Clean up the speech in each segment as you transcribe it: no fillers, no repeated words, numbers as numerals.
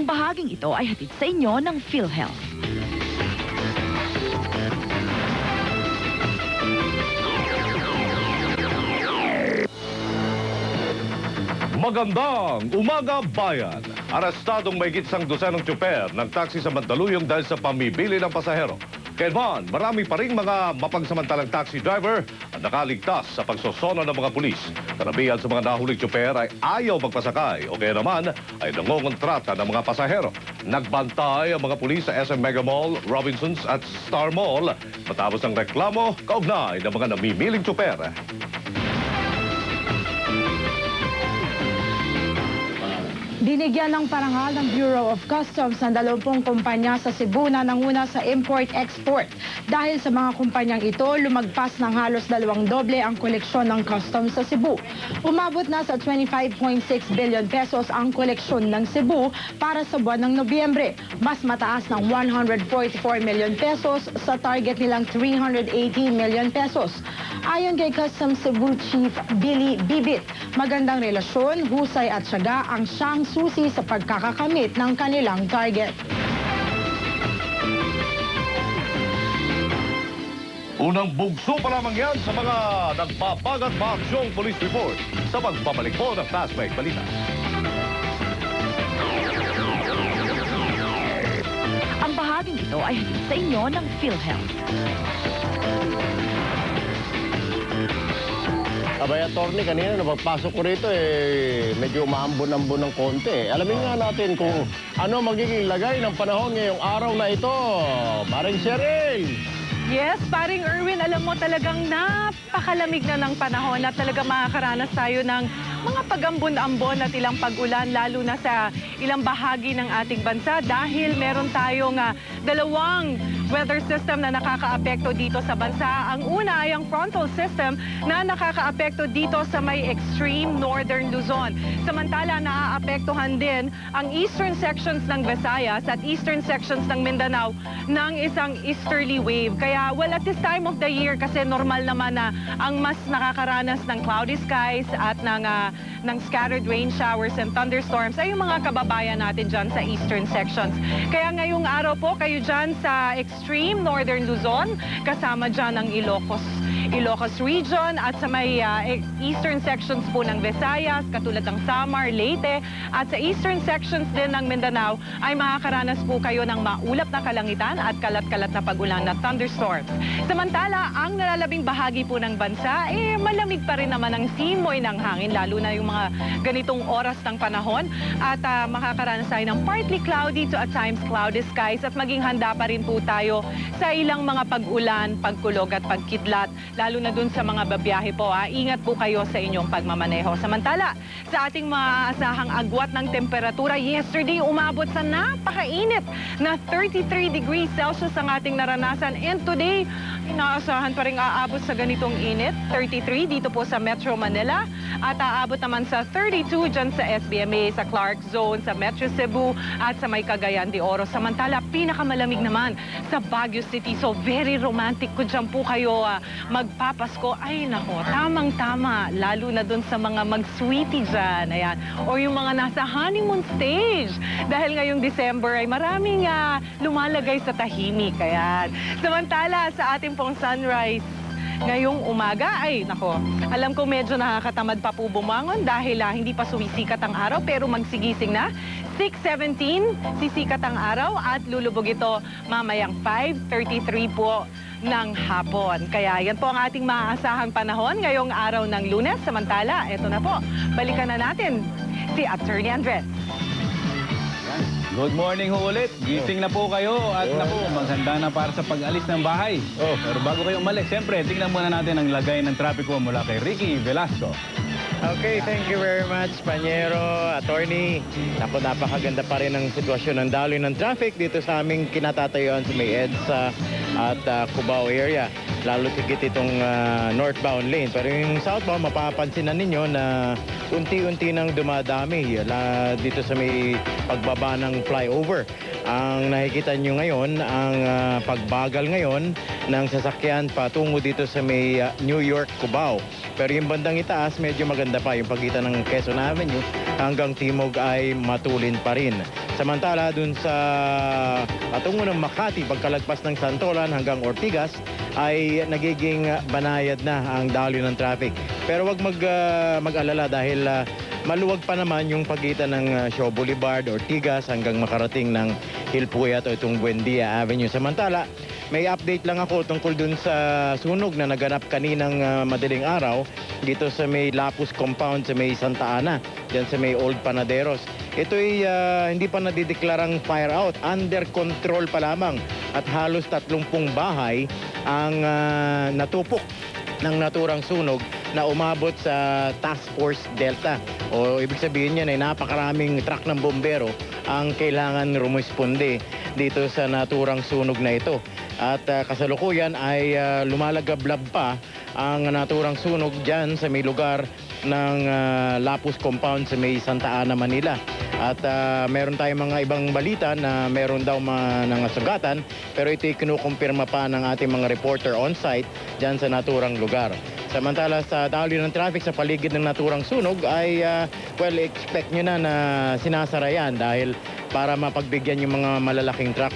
Ang bahaging ito ay hatid sa inyo ng PhilHealth. Magandang umaga, bayan! Arestadong mahigit sang dosenong tsuper ng taxi sa Mandaluyong dahil sa pamibili ng pasahero. Kailan, marami pa ring mga mapagsamantalang taxi driver ang nakaligtas sa pagsosono ng mga pulis. Karamihan sa mga nahuling tsuper ay ayaw magpasakay o kaya naman ay nangongontrata ng mga pasahero. Nagbantay ang mga pulis sa SM Mega Mall, Robinsons at Star Mall matapos ng reklamo kaugnay ng mga namimiling tsuper. Binigyan ng parangal ng Bureau of Customs ang 20 kumpanya sa Cebu na nanguna sa import-export. Dahil sa mga kumpanyang ito, lumagpas ng halos 2 doble ang koleksyon ng customs sa Cebu. Umabot na sa 25.6 billion pesos ang koleksyon ng Cebu para sa buwan ng Nobyembre. Mas mataas ng 144 million pesos sa target nilang 380 million pesos. Ayon kay Customs Cebu Chief Billy Bibit, magandang relasyon, husay at syaga ang siyang susi sa pagkakakamit ng kanilang target. Unang bugso pa lamang yan sa mga nagpapagat maaksyong police report sa pagbabalik po ng Fast Break Balita. Ang bahaging ito ay hatid sa inyo ng PhilHealth. Abay, attorney, kanina na pagpasok ko rito, medyo maambon-ambon ng konti. Alamin nga natin kung ano magiging lagay ng panahon ngayong araw na ito. Maring Cheryl! Yes, paring Erwin, alam mo talagang napakalamig na ng panahon at talagang makakaranas tayo ng mga pag-ambon-ambon at ilang pag-ulan, lalo na sa ilang bahagi ng ating bansa dahil meron tayong dalawang weather system na nakakaapekto dito sa bansa. Ang una ay ang frontal system na nakakaapekto dito sa may extreme northern Luzon. Samantala, naaapektuhan din ang eastern sections ng Visayas at eastern sections ng Mindanao ng isang easterly wave. Kaya, well, at this time of the year, kasi normal naman na ang mas nakakaranas ng cloudy skies at ng scattered rain showers and thunderstorms ay yung mga kababayan natin dyan sa eastern sections. Kaya ngayong araw po, kayo dyan sa extreme northern Luzon, kasama dyan ang Ilocos region at sa may eastern sections po ng Visayas, katulad ng Samar, Leyte, at sa eastern sections din ng Mindanao ay makakaranas po kayo ng maulap na kalangitan at kalat-kalat na pag-ulan na thunderstorms. Samantala, ang nalalabing bahagi po ng bansa, malamig pa rin naman ang simoy ng hangin, lalo na yung mga ganitong oras ng panahon. At makakaranas tayo ng partly cloudy to at times cloudy skies at maging handa pa rin po tayo sa ilang mga pag-ulan, pagkulog at pagkidlat, lalo na dun sa mga babiyahe po. Ingat po kayo sa inyong pagmamaneho. Samantala, sa ating maaasahang agwat ng temperatura, yesterday umabot sa napakainit na 33 degrees Celsius ang ating naranasan. And today, inaasahan pa rin aabot sa ganitong init, 33 dito po sa Metro Manila at aabot naman sa 32 dyan sa SBMA, sa Clark Zone, sa Metro Cebu at sa may Cagayan de Oro. Samantala, pinakamalamig naman sa Baguio City. So very romantic ko dyan po kayo magpapasko. Ay nako, tamang-tama, lalo na dun sa mga mag-sweetie dyan. Ayan. O yung mga nasa honeymoon stage. Dahil ngayong December ay maraming lumalagay sa tahimik. Ayan. Samantala, sa ating pong sunrise ngayong umaga, ay nako, alam ko medyo nakakatamad pa po bumangon dahil hindi pa sumisikat ang araw, pero magsigising na. 6:17, sisikat ang araw at lulubog ito mamayang 5:33 po ng hapon. Kaya yan po ang ating maaasahang panahon ngayong araw ng Lunes. Samantala, eto na po, balikan na natin si Attorney Andres. Good morning ho ulit. Gising na po kayo at naku, maghanda na para sa pag-alis ng bahay. Pero bago kayo umalis, siyempre, tingnan muna natin ang lagay ng trapiko mula kay Ricky Velasco. Okay, thank you very much, Panyero, Attorney. Naku, napakaganda pa rin ang sitwasyon ng daloy ng traffic dito sa aming kinatatayuan sa may EDSA at Cubao area. Lalo tigit itong northbound lane. Pero yung southbound, mapapansin na ninyo na unti-unti nang dumadami dito sa may pagbaba ng flyover. Ang nakikita nyo ngayon, ang pagbagal ngayon ng sasakyan patungo dito sa may New York, Cubao. Pero yung bandang itaas, medyo maganda pa. Yung pagitan ng Quezon Avenue hanggang Timog ay matulin pa rin. Samantala, dun sa patungo ng Makati, pagkalagpas ng Santolan hanggang Ortigas, ay nagiging banayad na ang daloy ng traffic. Pero wag mag-alala dahil maluwag pa naman yung pagitan ng Shaw Boulevard, Ortigas hanggang makarating ng Hilpuyat o itong Buendia Avenue. Samantala, may update lang ako tungkol dun sa sunog na naganap kaninang madaling araw dito sa may Lapus Compound sa may Santa Ana, dyan sa may Old Panaderos. Ito'y hindi pa nadideklarang fire out, under control pa lamang at halos 30 bahay ang natupok ng naturang sunog na umabot sa Task Force Delta. O ibig sabihin niyan ay napakaraming truck ng bombero ang kailangan rumisponde dito sa naturang sunog na ito. At kasalukuyan ay lumalagablab pa ang naturang sunog dyan sa may lugar ng Lapus Compound sa may Santa Ana, Manila. At meron tayong mga ibang balita na meron daw mga sugatan, pero ito'y kinukumpirma pa ng ating mga reporter on-site dyan sa naturang lugar. Samantala sa daloy ng traffic sa paligid ng naturang sunog ay well, expect nyo na sinasara yan dahil para mapagbigyan yung mga malalaking truck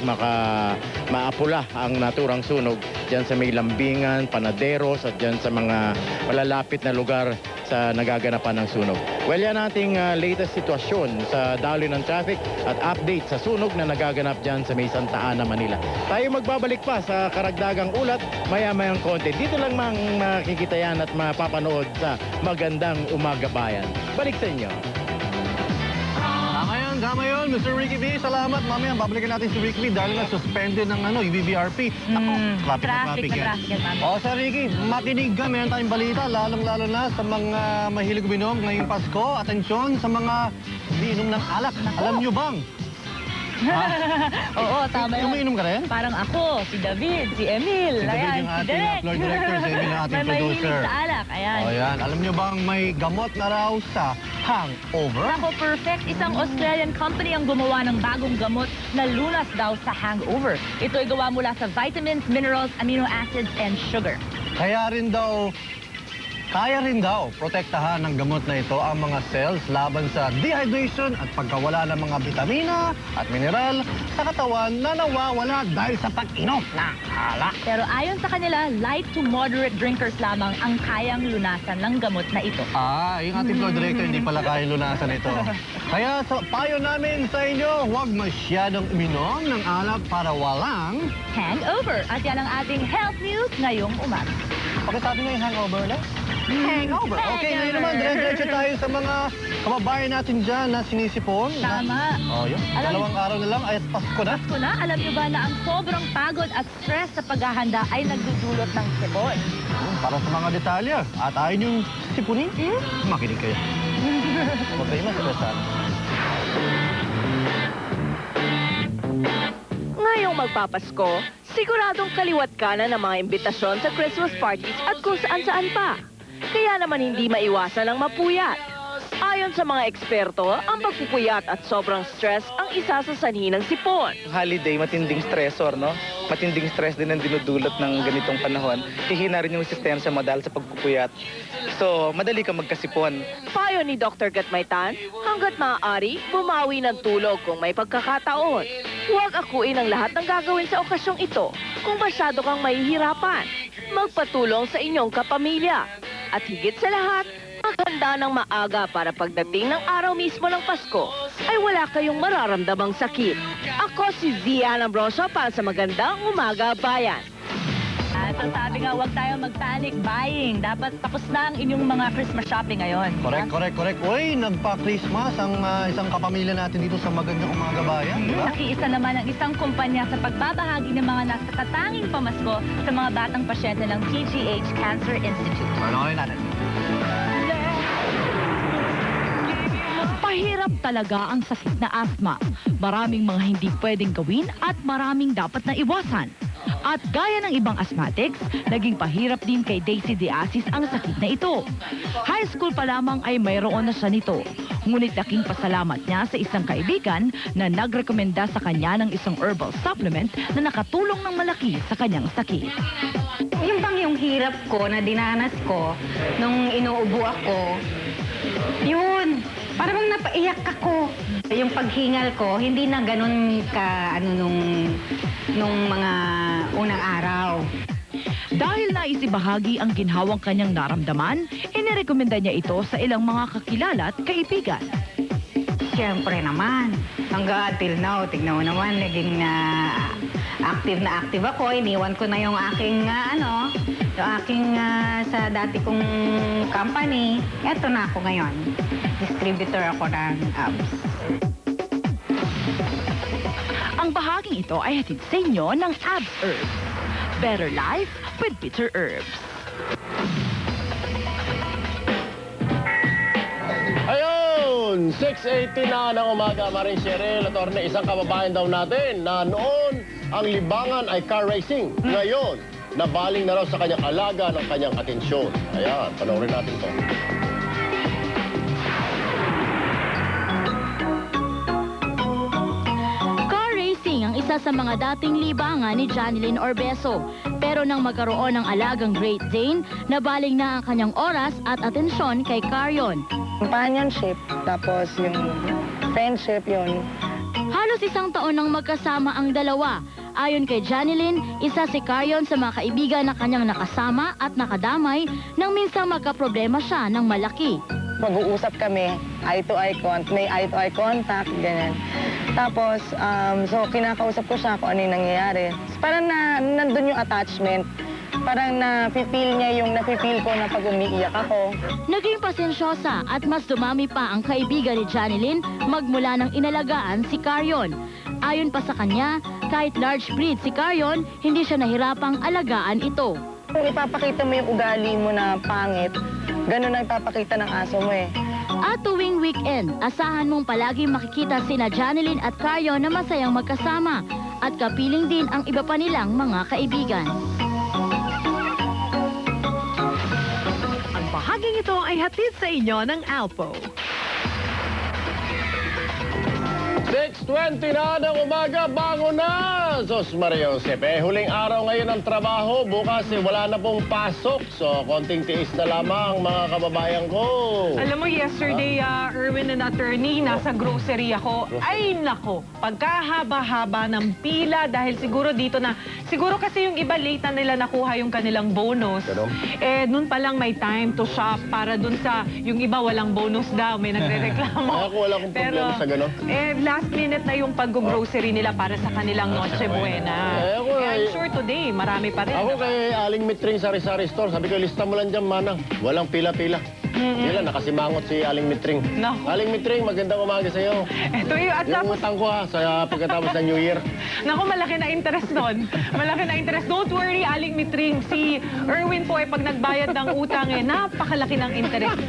maapula ang naturang sunog dyan sa may Lambingan, Panaderos at dyan sa mga malalapit na lugar sa nagaganapan ng sunog. Well, yan ating latest sitwasyon sa daloy ng traffic at update sa sunog na nagaganap dyan sa may Santa Ana, Manila. Tayo magbabalik pa sa karagdagang ulat maya-mayang konti. Dito lang makikita yan at mapapanood sa Magandang Umaga Bayan. Balik sa inyo. Tama yun, Mr. Ricky B. Salamat. Mamaya, babalikan natin si Ricky B dahil na-suspended ng UBBRP. Ako, traffic yan. O, Sir Ricky, makinig ka. Meron tayong balita, lalong-lalo na sa mga mahilig uminom ngayong Pasko. Atensyon sa mga umiinom ng alak. Alam nyo bang? Oo, tama yun. Umiinom ka rin? Parang ako, si David, si Emil. Si David yung ating floor director, si Emil ang ating may producer. mahilig sa alak, ayan. O, yan. Alam nyo bang may gamot na raw sa hangover? Ako, perfect. Isang Australian company ang gumawa ng bagong gamot na lunas daw sa hangover. Ito ay gawa mula sa vitamins, minerals, amino acids, and sugar. Kaya rin daw protektahan ng gamot na ito ang mga cells laban sa dehydration at pagkawala ng mga bitamina at mineral sa katawan na nawawala dahil sa pag-inom ng alak. Pero ayon sa kanila, light to moderate drinkers lamang ang kayang lunasan ng gamot na ito. Yung ating floor director hindi pala kaya lunasan ito. Kaya sa payo namin sa inyo, huwag masyadong uminom ng alak para walang Hangover. At yan ang ating health news ngayong umaga. Pagkasabi nga yung hangover na? Hangover. Okay, ngayon naman, dire-diretso tayo sa mga kababayan natin dyan na sinisipon. Tama. Yun. Dalawang araw na lang ay Pasko na. Pasko na, alam niyo ba na ang sobrang pagod at stress sa paghahanda ay nagdudulot ng sipon? Para sa mga detalye at ayaw niyong sipunin, makinig kayo. Huwag kayo mas-stressan. Ngayong magpapasko, siguradong kaliwat ka na ng mga imbitasyon sa Christmas parties at kung saan-saan pa. Kaya naman hindi maiwasan ang mapuyat. Ayon sa mga eksperto, ang pagpupuyat at sobrang stress ang isa sa sanhi ng sipon. Holiday, matinding stressor, no? Matinding stress din ang dinudulot ng ganitong panahon. Hihina rin yung sistema mo dahil sa pagpupuyat. So, madali ka magkasipon. Payo ni Dr. Gatmaytan, hanggat maaari, bumawi ng tulog kung may pagkakataon. Huwag akuin ang lahat ng gagawin sa okasyong ito kung masyado kang mahihirapan. Magpatulong sa inyong kapamilya. At higit sa lahat, maghanda ng maaga para pagdating ng araw mismo ng Pasko ay wala kayong mararamdamang sakit. Ako si Zian Ambrosio para sa Magandang Umaga Bayan. At ang sabi nga, huwag tayo mag-panic buying. Dapat tapos na ang inyong mga Christmas shopping ngayon. Correct. Uy, nagpa-Christmas ang isang kapamilya natin dito sa Magandang Umaga Bayan, di ba? Nakiisa naman ang isang kumpanya sa pagbabahagi ng mga nasatatanging pamasko sa mga batang pasyente ng TGH Cancer Institute. Panoorin natin. Mahirap talaga ang sakit na asthma. Maraming mga hindi pwedeng gawin at maraming dapat na iwasan. At gaya ng ibang asthmatics, naging pahirap din kay Daisy Diasis ang sakit na ito. High school pa lamang ay mayroon na siya nito. Ngunit laking pasalamat niya sa isang kaibigan na nagrekomenda sa kanya ng isang herbal supplement na nakatulong ng malaki sa kanyang sakit. Yung hirap ko na dinanas ko nung inuubo ako, yun, Parang napaiyak ako. Yung paghingal ko, hindi na ganun ka, nung mga unang araw. Dahil naisibahagi ang ginhawang kanyang naramdaman, inirekomenda niya ito sa ilang mga kakilala at kaibigan. Siyempre naman, hanggang till now, tignan mo naman, naging active ako. Iniwan ko na yung aking, sa dati kong company. Eto na ako ngayon. Distributor ako ng abs. Ang bahaging ito ay hatid sa inyo ng Abs Herbs. Better life with bitter herbs. Ayun! 6:80 na ng umaga, Marie Cheryl. Attorney, isang kababayan daw natin na noon ang libangan ay car racing. Ngayon, nabaling na raw sa kanyang alaga ng kanyang atensyon. Ayan, panoorin natin to. Car racing ang isa sa mga dating libangan ni Janeline Orbeso. Pero nang magkaroon ng alagang Great Dane, nabaling na ang kanyang oras at atensyon kay Carrion. Companionship, tapos yung friendship, yun. Halos isang taon nang magkasama ang dalawa. Ayon kay Janeline, isa si Carrion sa mga kaibigan na kanyang nakasama at nakadamay nang minsang magkaproblema siya ng malaki. Mag-uusap kami, may eye-to-eye contact, ganyan. Tapos, so kinakausap ko siya kung ano yung nangyayari. Parang nandun yung attachment. Parang nafe-feel niya yung nafe-feel ko na pag umiiyak ako. Naging pasensyosa at mas dumami pa ang kaibigan ni Janeline magmula ng inalagaan si Carrion. Ayon pa sa kanya, kahit large breed si Carrion, hindi siya nahirapang alagaan ito. Kung ipapakita mo yung ugali mo na pangit, ganun ang ipapakita ng aso mo eh. At tuwing weekend, asahan mong palaging makikita sina Janeline at Carrion na masayang magkasama at kapiling din ang iba pa nilang mga kaibigan. Ang bahaging ito ay hatid sa inyo ng Alpo. 6:20 na ng umaga, bangon na! Sos Maria Josepe, huling araw ngayon ng trabaho, bukas wala na pong pasok. So, konting tiis na lamang mga kababayan ko. Alam mo, yesterday, Erwin and attorney, nasa grocery ako. Ay, nako, pagkahaba-haba ng pila dahil siguro dito na, siguro kasi yung iba late na nila nakuha yung kanilang bonus. Ganun? Eh, nun pa lang may time to shop para dun sa, yung iba walang bonus daw, may nagre-reklamo. Ako wala akong problema sa ganun. Last minute na yung pag-grocery nila para sa kanilang Noche Buena. Ako I'm sure today, marami pa rin. Ako kay Aling Mitring sa Sari-Sari Store, sabi ko, lista mo lang dyan, manang. Walang pila-pila. Yun lang, nakasimangot si Aling Mitring. Naku. Aling Mitring, magandang umaga sa'yo. Ito yung, at Yung tapos, utang ko sa pagkatapos ng New Year. naku, malaki na interest doon. Malaki na interest. Don't worry, Aling Mitring. Si Erwin po ay pag nagbayad ng utang, napakalaki ng interest.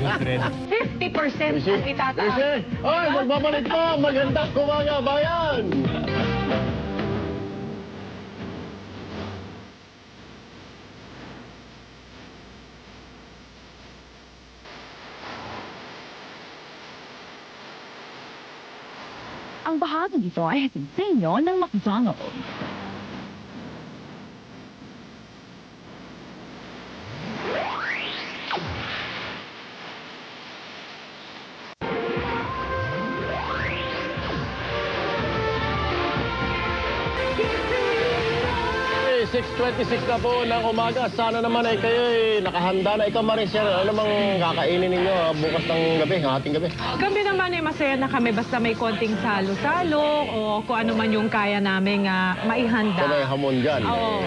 50% ang itataas. Ay, magbabalik pa! Magandang umaga, bayan! Ang bahaging ito ay hatid sa inyo ng McDonald's. Okay, 6:26 na po ng umaga. Sana naman ay kayo nakahanda na. Ikaw, Maricel, ano namang kakainin ninyo bukas ng gabi, ating gabi? Kami naman ay masaya na kami basta may konting salo-salo o kung ano man yung kaya namin maihanda. So may hamon dyan. Oo.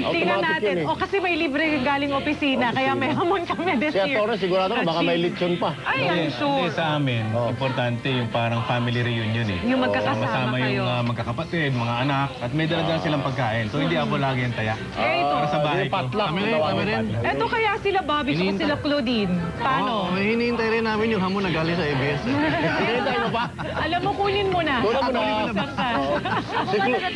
Tingnan automatic natin. yun eh. Kasi may libre galing opisina, kaya may hamon kami this Si year. Atty. sigurado ka, baka may lechon pa. Ay, I'm sure. Hindi, sa amin, importante yung parang family reunion eh. Yung magkakasama Masama kayo. yung magkakapatid, mga anak, at may dala silang pagkain. So hindi ako lagi ang taya. ito. Para sa bahay Yung ko. patlak. Kami Kami rin. Eto kaya sila Bobby at sila Claudine. Paano? may hinihintay rin namin yung hamon na galing sa ABS. Hinihintay mo pa? Alam mo, kunin mo na. Kunin mo na. Isang ka.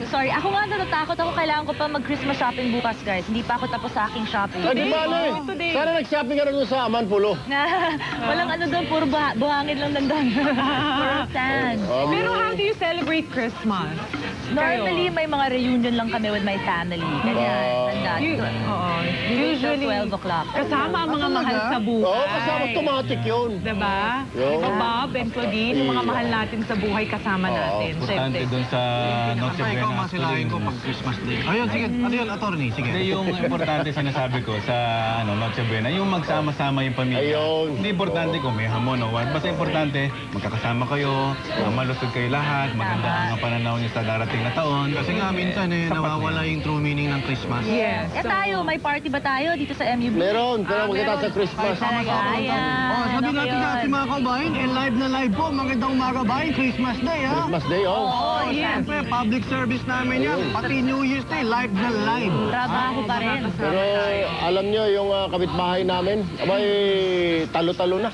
Sorry, ako nga natatakot ako. Kailangan ko pa mag-Christmas shopping bukas, guys. Hindi pa ako tapos sa aking shopping. Ay, di ba Today. Sana nag-shopping ka na doon sa Amanpulo. Walang ano doon, puro buhangin lang nandun. Puro sand. Pero how do you celebrate Christmas? Normally, may mga reunion lang kami with my family. Ganyan. Tanda. Usually, 12 o'clock. kasama ang mga mahal sa buhay. Oo, kasama automatic yun. Diba? Yun. Diba, Bob and Claudine, yung mga mahal natin sa buhay kasama natin. Importante doon sa Noche Basta ikaw Buena. masilahin ko pag Christmas Day. Ayun, sige. Ano yun, attorney? Sige. Hindi, yung importante sinasabi ko sa Noche Buena, yung magsama-sama yung pamilya. Ayun. Hindi importante kung may hamon o what. Basta importante, magkakasama kayo, malusog kayo lahat, maganda ang pananaw niyo sa darating na taon. Kasi nga minsan nawawala yung true meaning ng Christmas. Yes. Tayo, may party ba tayo dito sa MUB? Meron, pero magkita sa Christmas. Ayan. Sabi natin sa mga kabayan, live na live po. Magandang umaga bayan, Christmas Day, ha? Christmas Day, Oo, yes. Siyempre, public service namin yan. Pati New Year's Day, live na live. Trabaho pa rin. Pero alam nyo, yung kapitbahay namin, abay, talo-talo na.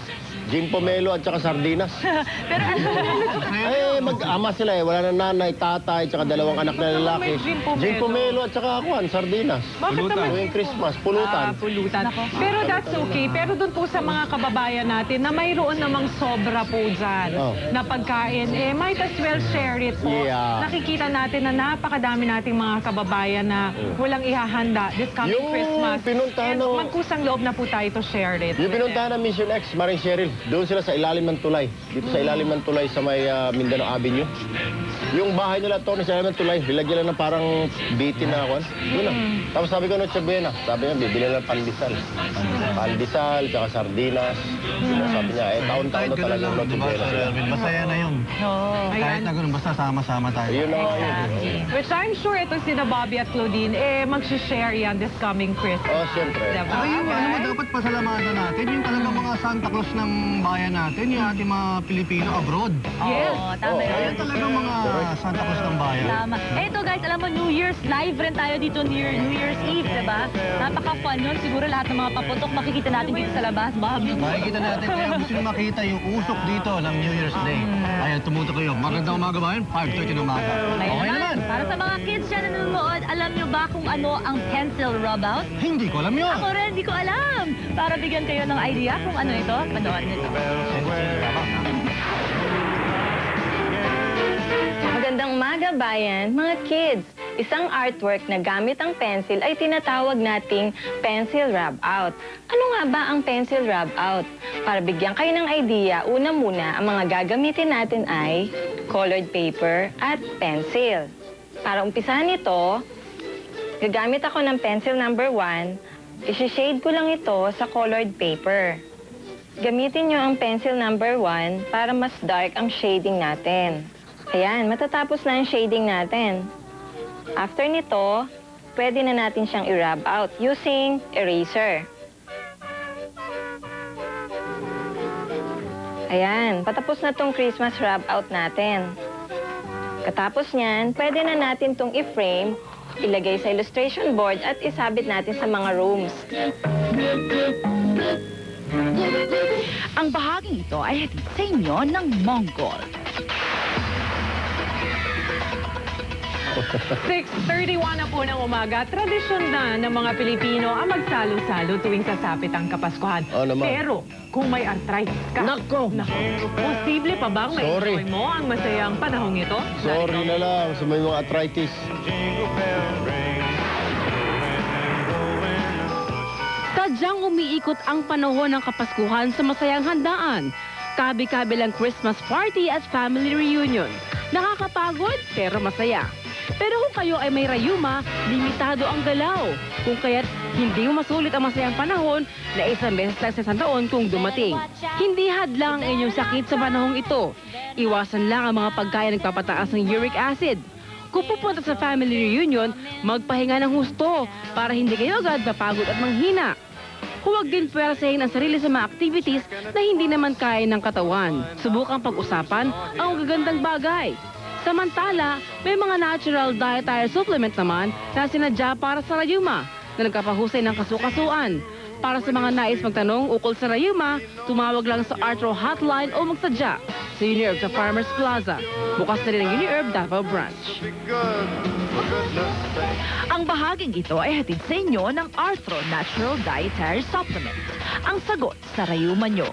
Gin pomelo at saka sardinas. Pero Mag-ama sila eh. Wala na nanay, tatay, tsaka dalawang anak na lalaki. Gin pomelo at saka sardinas. Bakit naman? Tuwing Christmas, pulutan. Pulutan. Pero that's okay. Pero doon po sa mga kababayan natin na mayroon namang sobra po dyan na pagkain, might as well share it po. Yeah. Nakikita natin na napakadami nating mga kababayan na walang ihahanda this coming Yung Christmas. pinuntahan And ng- magkusang loob na po tayo to share it. Yung pinuntahan ng Mission X, Maring Cheryl, doon sila sa ilalim ng tulay. Dito sa ilalim ng tulay sa may Mindanao Avenue. Yung bahay nila, Tony, sa ilalim ng tulay, nilagyan lang ng parang bitin na ako. Doon na. Tapos sabi ko, Noche Buena. Sabi niya, bibili lang pandesal. Pandesal, tsaka sardinas. Sabi niya, taon-taon na talaga yung Noche Buena sila. Masaya na yun. Kahit na ganun, basta sama-sama tayo. Yun na nga yun. Which I'm sure ito sina Bobby at Claudine, mag-share yan this coming Christmas. Oh, siyempre. Diba? Saka yung dapat pasalamatan natin, yung talagang mga Santa Claus ng bayan natin, yung ating mga Pilipino abroad. Yes. Oo, tama yun. Ayan talagang mga Santa Claus ng bayan. Tama. Ito guys, alam mo, New Year's live rin tayo dito New Year's Eve, diba? Napaka-fun yun. Siguro lahat ng mga paputok makikita natin dito sa labas, Bob. Makikita natin, kaya gusto nyo makita yung usok dito ng New Year's Day. Ayan, tumutok kayo. Magandang umaga ba yun? 5:30 ng umaga. Okay naman. Para sa mga kids dyan na nanonood, alam nyo ba kung ano ang pencil rub-out? Hindi ko alam yun. Ako rin, hindi ko alam. Para bigyan kayo ng idea kung ano ito, panoorin nito. Magandang umaga, bayan. Mga kids, isang artwork na gamit ang pencil ay tinatawag nating pencil rub-out. Ano nga ba ang pencil rub-out? Para bigyan kayo ng idea, una muna, ang mga gagamitin natin ay colored paper at pencil. Para umpisahan ito, gagamit ako ng pencil number 1, isi-shade ko lang ito sa colored paper. Gamitin nyo ang pencil number 1 para mas dark ang shading natin. Ayan, matatapos na ang shading natin. After nito, pwede na natin siyang i-rub out using eraser. Ayan, patapos na tong Christmas rub out natin. Katapos niyan, pwede na natin tong i-frame, ilagay sa illustration board at isabit natin sa mga rooms. Ang bahaging ito ay hatid sa inyo ng Mongol. 6:31 na po ng umaga, tradisyon na ng mga Pilipino ang magsalo-salo tuwing sasapit ang Kapaskuhan. Oo naman. Pero kung may arthritis ka, Nako! posible pa bang Sorry. ma-enjoy mo ang masayang panahong ito? Sorry na lang sa may mga arthritis. Sadyang umiikot ang panahon ng Kapaskuhan sa masayang handaan. Kabi-kabilang Christmas party at family reunion. Nakakapagod pero masaya. Pero kung kayo ay may rayuma, limitado ang galaw. Kung kaya't hindi mo masulit ang masayang panahon na isang beses lang sa isang taon kung dumating. Hindi hadlang ang inyong sakit sa panahong ito. Iwasan lang ang mga pagkain nagpapataas ng uric acid. Kung pupunta sa family reunion, magpahinga ng husto para hindi kayo agad mapagod at manghina. Huwag din pwersahin ang sarili sa mga activities na hindi naman kaya ng katawan. Subukang pag-usapan ang gagandang bagay. Samantala, may mga natural dietary supplement naman na sinadya para sa rayuma na nagkapahusay ng kasukasuan. Para sa mga nais magtanong ukol sa rayuma, tumawag lang sa Arthro Hotline o magsadya sa Uniherb sa Farmers Plaza. Bukas na rin ang Uniherb Davao Branch. Ang bahaging ito ay hatid sa inyo ng Arthro Natural Dietary Supplement. Ang sagot sa rayuma nyo.